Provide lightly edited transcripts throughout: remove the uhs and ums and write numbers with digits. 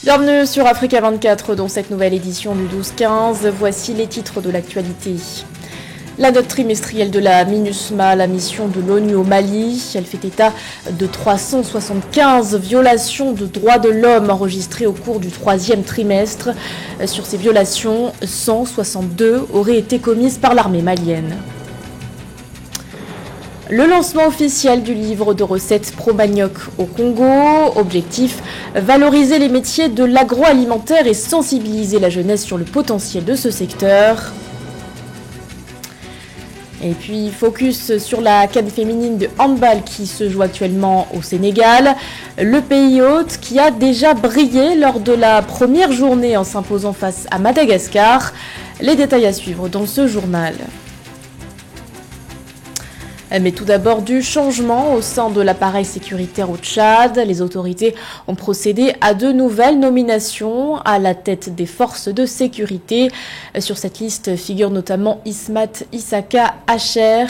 Bienvenue sur Africa 24 dans cette nouvelle édition du 12-15. Voici les titres de l'actualité. La note trimestrielle de la MINUSMA, la mission de l'ONU au Mali, elle fait état de 375 violations de droits de l'homme enregistrées au cours du troisième trimestre. Sur ces violations, 162 auraient été commises par l'armée malienne. Le lancement officiel du livre de recettes pro-manioc au Congo. Objectif, valoriser les métiers de l'agroalimentaire et sensibiliser la jeunesse sur le potentiel de ce secteur. Et puis, focus sur la CAN féminine de handball qui se joue actuellement au Sénégal. Le pays hôte qui a déjà brillé lors de la première journée en s'imposant face à Madagascar. Les détails à suivre dans ce journal. Mais tout d'abord du changement au sein de l'appareil sécuritaire au Tchad. Les autorités ont procédé à de nouvelles nominations à la tête des forces de sécurité. Sur cette liste figure notamment Ismat Issaka Hacher,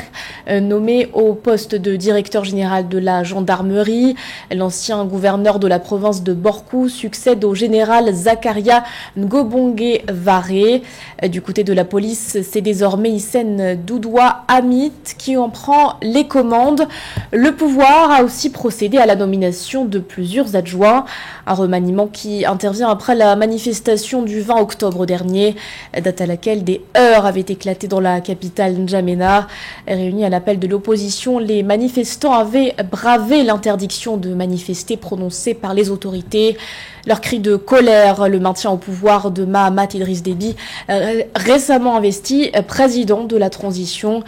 nommé au poste de directeur général de la gendarmerie. L'ancien gouverneur de la province de Borkou succède au général Zakaria Ngobonge Varé. Du côté de la police, c'est désormais Hissène Doudoua Hamid qui en prend les commandes. Le pouvoir a aussi procédé à la nomination de plusieurs adjoints, un remaniement qui intervient après la manifestation du 20 octobre dernier, date à laquelle des heurts avaient éclaté dans la capitale N'Djamena. Réunis à l'appel de l'opposition, les manifestants avaient bravé l'interdiction de manifester prononcée par les autorités. Leur cri de colère, le maintien au pouvoir de Mahamat Idriss Déby, récemment investi président de la transition.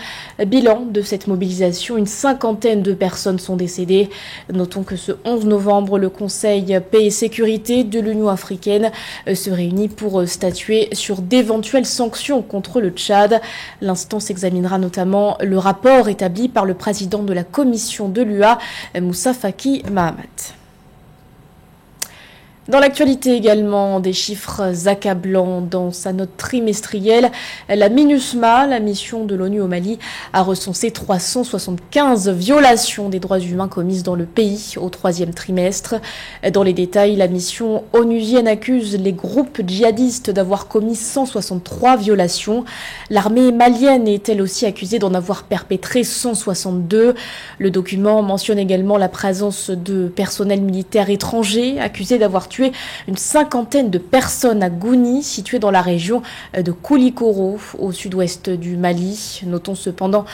Bilan de cette mobilisation, une cinquantaine de personnes sont décédées. Notons que ce 11 novembre, le Conseil paix et sécurité de l'Union africaine se réunit pour statuer sur d'éventuelles sanctions contre le Tchad. L'instance examinera notamment le rapport établi par le président de la commission de l'UA, Moussa Faki Mahamat. Dans l'actualité également, des chiffres accablants dans sa note trimestrielle. La MINUSMA, la mission de l'ONU au Mali, a recensé 375 violations des droits humains commises dans le pays au troisième trimestre. Dans les détails, la mission onusienne accuse les groupes djihadistes d'avoir commis 163 violations. L'armée malienne est elle aussi accusée d'en avoir perpétré 162. Le document mentionne également la présence de personnel militaire étranger accusé d'avoir tué une cinquantaine de personnes à Gouni, située dans la région de Koulikoro, au sud-ouest du Mali. Notons cependant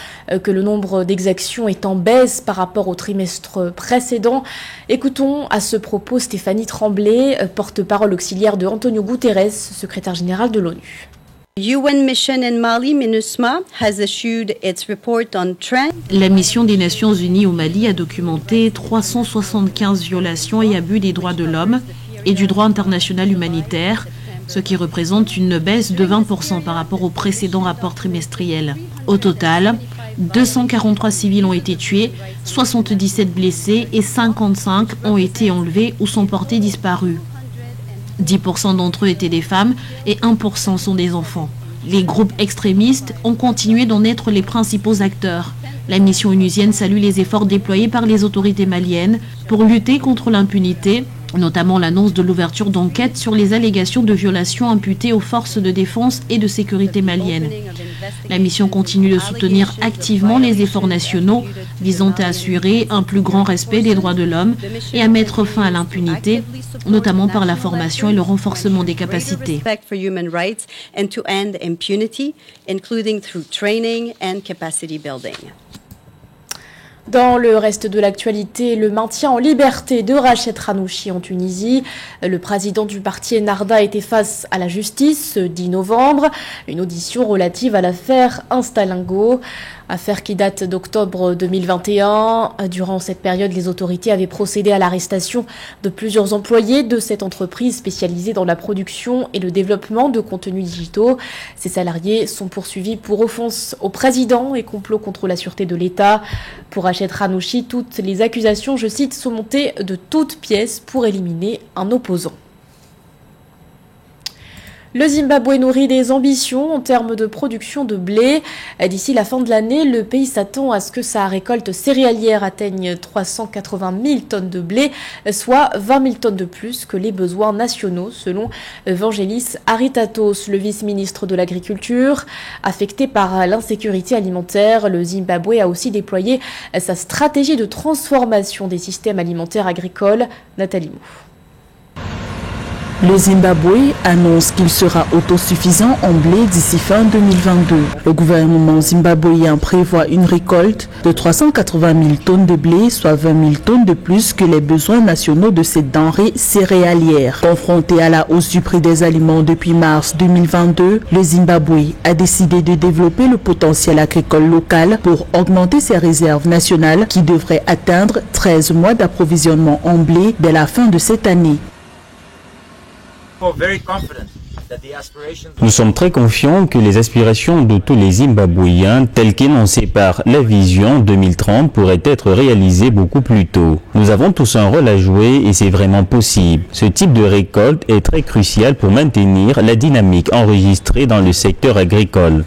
que le nombre d'exactions est en baisse par rapport au trimestre précédent. Écoutons à ce propos Stéphanie Tremblay, porte-parole auxiliaire de Antonio Guterres, secrétaire général de l'ONU. UN mission in Mali, MINUSMA, has issued its report on trend. La mission des Nations Unies au Mali a documenté 375 violations et abus des droits de l'homme et du droit international humanitaire, ce qui représente une baisse de 20% par rapport au précédent rapport trimestriel. Au total, 243 civils ont été tués, 77 blessés et 55 ont été enlevés ou sont portés disparus. 10% d'entre eux étaient des femmes et 1% sont des enfants. Les groupes extrémistes ont continué d'en être les principaux acteurs. La mission onusienne salue les efforts déployés par les autorités maliennes pour lutter contre l'impunité, notamment l'annonce de l'ouverture d'enquêtes sur les allégations de violations imputées aux forces de défense et de sécurité maliennes. La mission continue de soutenir activement les efforts nationaux visant à assurer un plus grand respect des droits de l'homme et à mettre fin à l'impunité, notamment par la formation et le renforcement des capacités. Dans le reste de l'actualité, le maintien en liberté de Rached Ghannouchi en Tunisie. Le président du parti Ennahda était face à la justice ce 10 novembre. Une audition relative à l'affaire Instalingo. Affaire qui date d'octobre 2021. Durant cette période, les autorités avaient procédé à l'arrestation de plusieurs employés de cette entreprise spécialisée dans la production et le développement de contenus digitaux. Ces salariés sont poursuivis pour offense au président et complot contre la sûreté de l'État. Pour Rached Ghannouchi, toutes les accusations, je cite, sont montées de toutes pièces pour éliminer un opposant. Le Zimbabwe nourrit des ambitions en termes de production de blé. D'ici la fin de l'année, le pays s'attend à ce que sa récolte céréalière atteigne 380 000 tonnes de blé, soit 20 000 tonnes de plus que les besoins nationaux, selon Vangelis Aritatos, le vice-ministre de l'Agriculture. Affecté par l'insécurité alimentaire, le Zimbabwe a aussi déployé sa stratégie de transformation des systèmes alimentaires agricoles. Nathalie Mou. Le Zimbabwe annonce qu'il sera autosuffisant en blé d'ici fin 2022. Le gouvernement zimbabwéen prévoit une récolte de 380 000 tonnes de blé, soit 20 000 tonnes de plus que les besoins nationaux de ces denrées céréalières. Confronté à la hausse du prix des aliments depuis mars 2022, le Zimbabwe a décidé de développer le potentiel agricole local pour augmenter ses réserves nationales qui devraient atteindre 13 mois d'approvisionnement en blé dès la fin de cette année. Nous sommes très confiants que les aspirations de tous les Zimbabwéens, telles qu'énoncées par la vision 2030, pourraient être réalisées beaucoup plus tôt. Nous avons tous un rôle à jouer et c'est vraiment possible. Ce type de récolte est très crucial pour maintenir la dynamique enregistrée dans le secteur agricole.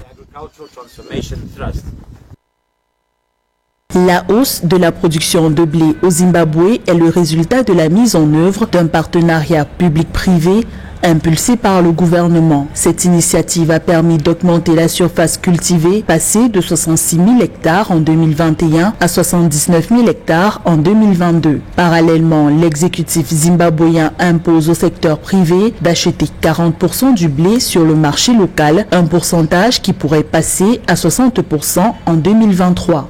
La hausse de la production de blé au Zimbabwe est le résultat de la mise en œuvre d'un partenariat public-privé impulsé par le gouvernement. Cette initiative a permis d'augmenter la surface cultivée, passée de 66 000 hectares en 2021 à 79 000 hectares en 2022. Parallèlement, l'exécutif zimbabwéen impose au secteur privé d'acheter 40% du blé sur le marché local, un pourcentage qui pourrait passer à 60% en 2023.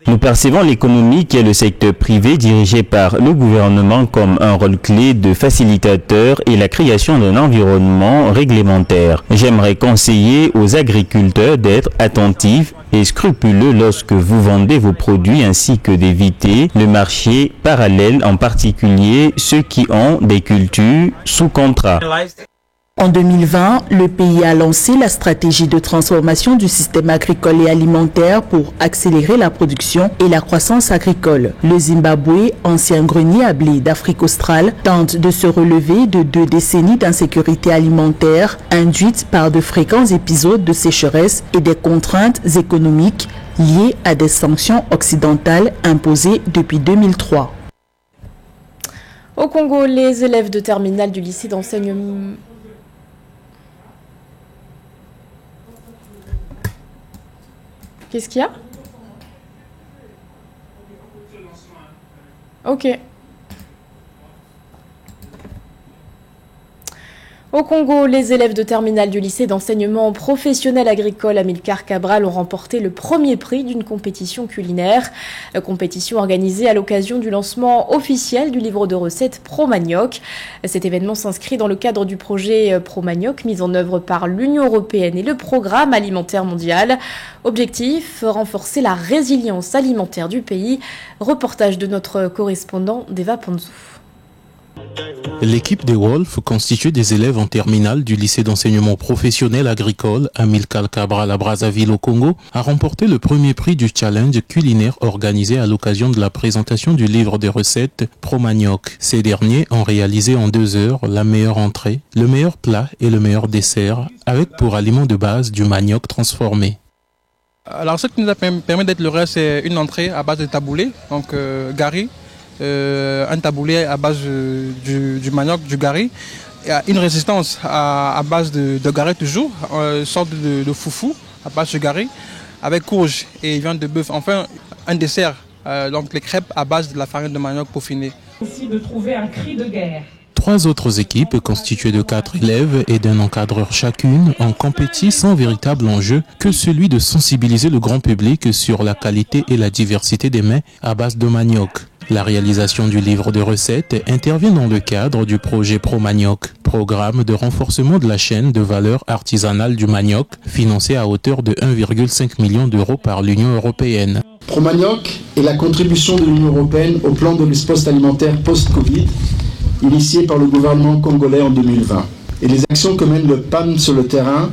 Nous percevons l'économie qui est le secteur privé dirigé par le gouvernement comme un rôle clé de facilitateur et la création d'un environnement réglementaire. J'aimerais conseiller aux agriculteurs d'être attentifs et scrupuleux lorsque vous vendez vos produits ainsi que d'éviter le marché parallèle, en particulier ceux qui ont des cultures sous contrat. En 2020, le pays a lancé la stratégie de transformation du système agricole et alimentaire pour accélérer la production et la croissance agricole. Le Zimbabwe, ancien grenier à blé d'Afrique australe, tente de se relever de 2 décennies d'insécurité alimentaire induites par de fréquents épisodes de sécheresse et des contraintes économiques liées à des sanctions occidentales imposées depuis 2003. Au Congo, les élèves de terminale du lycée d'enseignement... Qu'est-ce qu'il y a? Ok. Au Congo, les élèves de terminale du lycée d'enseignement professionnel agricole Amilcar Cabral ont remporté le premier prix d'une compétition culinaire. Compétition organisée à l'occasion du lancement officiel du livre de recettes Pro-Manioc. Cet événement s'inscrit dans le cadre du projet Pro-Manioc mis en œuvre par l'Union européenne et le Programme alimentaire mondial. Objectif, renforcer la résilience alimentaire du pays. Reportage de notre correspondant Deva Panzou. L'équipe des Wolves, constituée des élèves en terminale du lycée d'enseignement professionnel agricole Amilcar Cabral à Brazzaville au Congo, a remporté le premier prix du challenge culinaire organisé à l'occasion de la présentation du livre des recettes Pro-Manioc. Ces derniers ont réalisé en 2 heures la meilleure entrée, le meilleur plat et le meilleur dessert, avec pour aliment de base du manioc transformé. Alors ce qui nous a permis d'être le reste, c'est une entrée à base de taboulé, donc gari. Un taboulé à base du manioc, du gari, et une résistance à base de gari toujours, une sorte de foufou à base de gari, avec courge et viande de bœuf. Enfin, un dessert, donc les crêpes à base de la farine de manioc peaufinée. Ici de trouver un cri de guerre. 3 autres équipes constituées de 4 élèves et d'un encadreur chacune ont compéti sans véritable enjeu que celui de sensibiliser le grand public sur la qualité et la diversité des mets à base de manioc. La réalisation du livre de recettes intervient dans le cadre du projet Pro-Manioc, programme de renforcement de la chaîne de valeur artisanale du manioc, financé à hauteur de 1,5 million d'euros par l'Union européenne. Pro-Manioc est la contribution de l'Union européenne au plan de l'export alimentaire post-Covid, initié par le gouvernement congolais en 2020. Et les actions que mène le PAM sur le terrain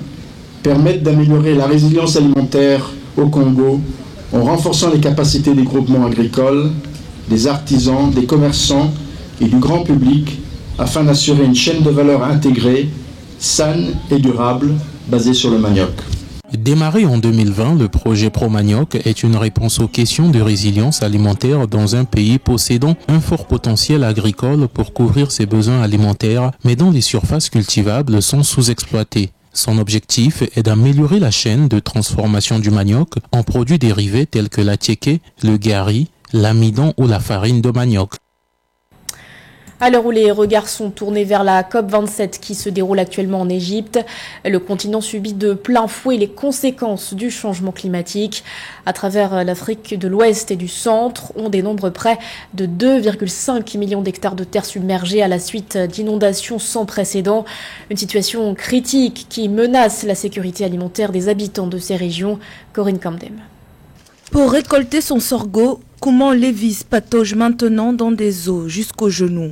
permettent d'améliorer la résilience alimentaire au Congo en renforçant les capacités des groupements agricoles, des artisans, des commerçants et du grand public afin d'assurer une chaîne de valeur intégrée, saine et durable, basée sur le manioc. Démarré en 2020, le projet Pro-Manioc est une réponse aux questions de résilience alimentaire dans un pays possédant un fort potentiel agricole pour couvrir ses besoins alimentaires, mais dont les surfaces cultivables sont sous-exploitées. Son objectif est d'améliorer la chaîne de transformation du manioc en produits dérivés tels que la tiéké, le gari, l'amidon ou la farine de manioc. À l'heure où les regards sont tournés vers la COP27 qui se déroule actuellement en Égypte, le continent subit de plein fouet les conséquences du changement climatique. À travers l'Afrique de l'Ouest et du Centre, on dénombre près de 2,5 millions d'hectares de terres submergées à la suite d'inondations sans précédent. Une situation critique qui menace la sécurité alimentaire des habitants de ces régions. Corinne Camdem. Pour récolter son sorgho, Kouman Lévis patauge maintenant dans des eaux jusqu'aux genoux.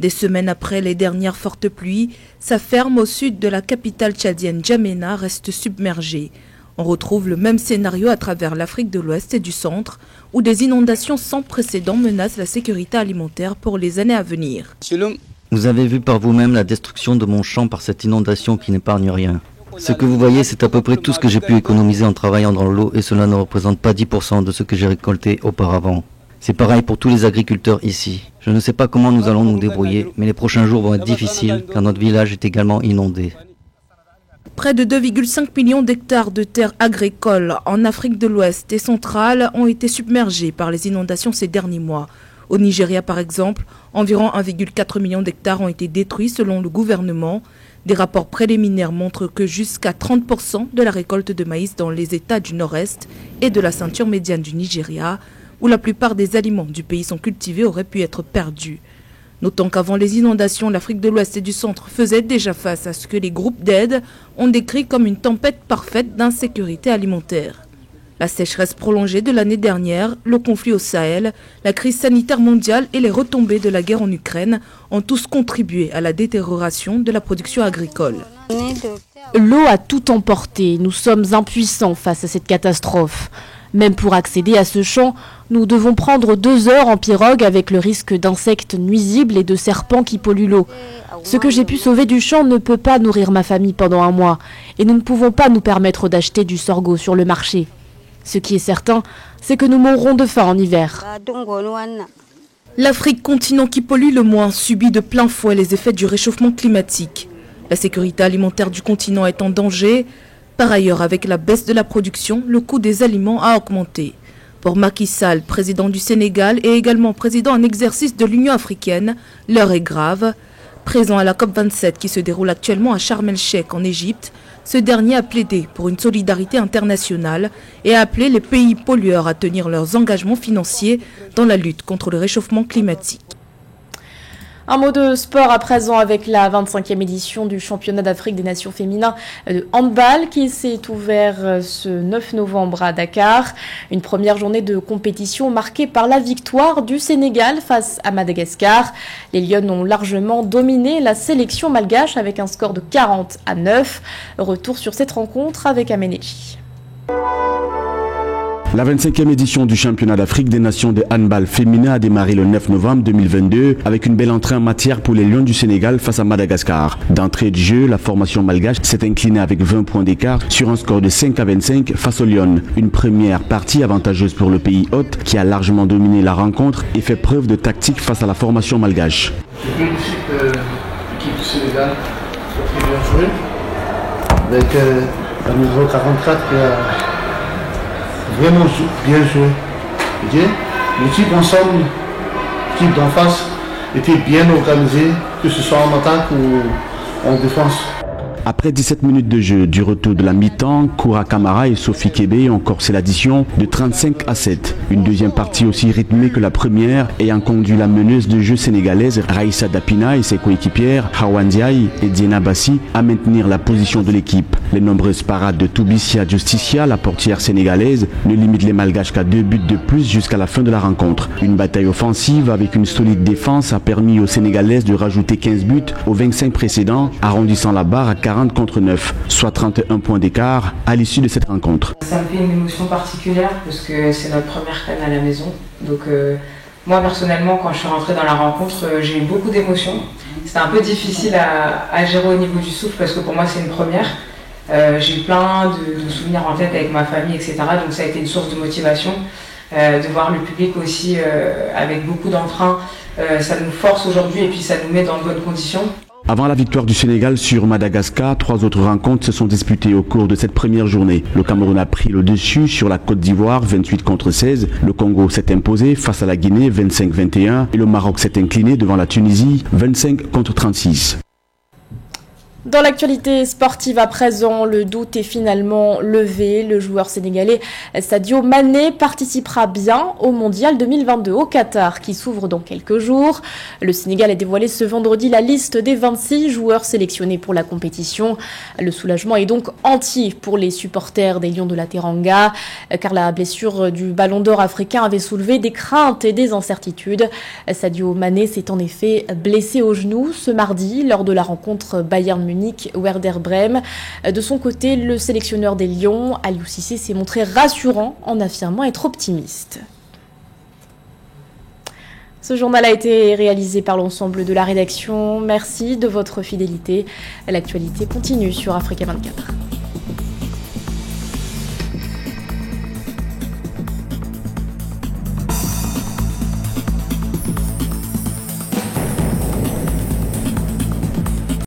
Des semaines après les dernières fortes pluies, sa ferme au sud de la capitale tchadienne Djamena reste submergée. On retrouve le même scénario à travers l'Afrique de l'Ouest et du Centre, où des inondations sans précédent menacent la sécurité alimentaire pour les années à venir. Vous avez vu par vous-même la destruction de mon champ par cette inondation qui n'épargne rien. Ce que vous voyez, c'est à peu près tout ce que j'ai pu économiser en travaillant dans l'eau et cela ne représente pas 10% de ce que j'ai récolté auparavant. C'est pareil pour tous les agriculteurs ici. Je ne sais pas comment nous allons nous débrouiller, mais les prochains jours vont être difficiles car notre village est également inondé. Près de 2,5 millions d'hectares de terres agricoles en Afrique de l'Ouest et centrale ont été submergés par les inondations ces derniers mois. Au Nigeria par exemple, environ 1,4 million d'hectares ont été détruits selon le gouvernement. Des rapports préliminaires montrent que jusqu'à 30% de la récolte de maïs dans les États du Nord-Est et de la ceinture médiane du Nigeria, où la plupart des aliments du pays sont cultivés, auraient pu être perdus. Notons qu'avant les inondations, l'Afrique de l'Ouest et du Centre faisait déjà face à ce que les groupes d'aide ont décrit comme une tempête parfaite d'insécurité alimentaire. La sécheresse prolongée de l'année dernière, le conflit au Sahel, la crise sanitaire mondiale et les retombées de la guerre en Ukraine ont tous contribué à la détérioration de la production agricole. L'eau a tout emporté. Nous sommes impuissants face à cette catastrophe. Même pour accéder à ce champ, nous devons prendre 2 heures en pirogue avec le risque d'insectes nuisibles et de serpents qui polluent l'eau. Ce que j'ai pu sauver du champ ne peut pas nourrir ma famille pendant un mois et nous ne pouvons pas nous permettre d'acheter du sorgho sur le marché. Ce qui est certain, c'est que nous mourrons de faim en hiver. L'Afrique, continent qui pollue le moins, subit de plein fouet les effets du réchauffement climatique. La sécurité alimentaire du continent est en danger. Par ailleurs, avec la baisse de la production, le coût des aliments a augmenté. Pour Macky Sall, président du Sénégal et également président en exercice de l'Union africaine, l'heure est grave. Présent à la COP27 qui se déroule actuellement à Sharm el-Sheikh en Égypte, ce dernier a plaidé pour une solidarité internationale et a appelé les pays pollueurs à tenir leurs engagements financiers dans la lutte contre le réchauffement climatique. Un mot de sport à présent avec la 25e édition du championnat d'Afrique des nations féminins de handball qui s'est ouvert ce 9 novembre à Dakar. Une première journée de compétition marquée par la victoire du Sénégal face à Madagascar. Les Lionnes ont largement dominé la sélection malgache avec un score de 40-9. Retour sur cette rencontre avec Ameneji. La 25e édition du championnat d'Afrique des nations de handball féminin a démarré le 9 novembre 2022 avec une belle entrée en matière pour les Lions du Sénégal face à Madagascar. D'entrée de jeu, la formation malgache s'est inclinée avec 20 points d'écart sur un score de 5-25 face aux Lions. Une première partie avantageuse pour le pays hôte qui a largement dominé la rencontre et fait preuve de tactique face à la formation malgache. Je félicite l'équipe du Sénégal qui a bien joué avec un numéro 44 qui a vraiment bien joué. L'équipe ensemble, l'équipe d'en face était bien organisée, que ce soit en attaque ou en défense. Après 17 minutes de jeu, du retour de la mi-temps, Koura Kamara et Sophie Kébé ont corsé l'addition de 35-7. Une deuxième partie aussi rythmée que la première ayant conduit la meneuse de jeu sénégalaise Raïssa Dapina et ses coéquipières Hawan Ndiaye et Diena Bassi à maintenir la position de l'équipe. Les nombreuses parades de Toubissia Justicia, la portière sénégalaise, ne limitent les Malgaches qu'à 2 buts de plus jusqu'à la fin de la rencontre. Une bataille offensive avec une solide défense a permis aux Sénégalaises de rajouter 15 buts aux 25 précédents, arrondissant la barre à 40-9, soit 31 points d'écart à l'issue de cette rencontre. Ça me fait une émotion particulière parce que c'est notre première CAN à la maison. Donc Moi, personnellement, quand je suis rentrée dans la rencontre, j'ai eu beaucoup d'émotions. C'était un peu difficile à gérer au niveau du souffle parce que pour moi, c'est une première. J'ai eu plein de souvenirs en tête avec ma famille, etc. Donc ça a été une source de motivation. De voir le public aussi avec beaucoup d'entrain, ça nous force aujourd'hui et puis ça nous met dans de bonnes conditions. Avant la victoire du Sénégal sur Madagascar, 3 autres rencontres se sont disputées au cours de cette première journée. Le Cameroun a pris le dessus sur la Côte d'Ivoire, 28-16. Le Congo s'est imposé face à la Guinée, 25-21. Et le Maroc s'est incliné devant la Tunisie, 25-36. Dans l'actualité sportive à présent, le doute est finalement levé. Le joueur sénégalais Sadio Mané participera bien au Mondial 2022 au Qatar qui s'ouvre dans quelques jours. Le Sénégal a dévoilé ce vendredi la liste des 26 joueurs sélectionnés pour la compétition. Le soulagement est donc entier pour les supporters des Lions de la Teranga car la blessure du Ballon d'Or africain avait soulevé des craintes et des incertitudes. Sadio Mané s'est en effet blessé au genou ce mardi lors de la rencontre Bayern Munich-Werder Bremen. De son côté, le sélectionneur des Lions, Aliou Cissé, s'est montré rassurant en affirmant être optimiste. Ce journal a été réalisé par l'ensemble de la rédaction. Merci de votre fidélité. L'actualité continue sur Africa 24.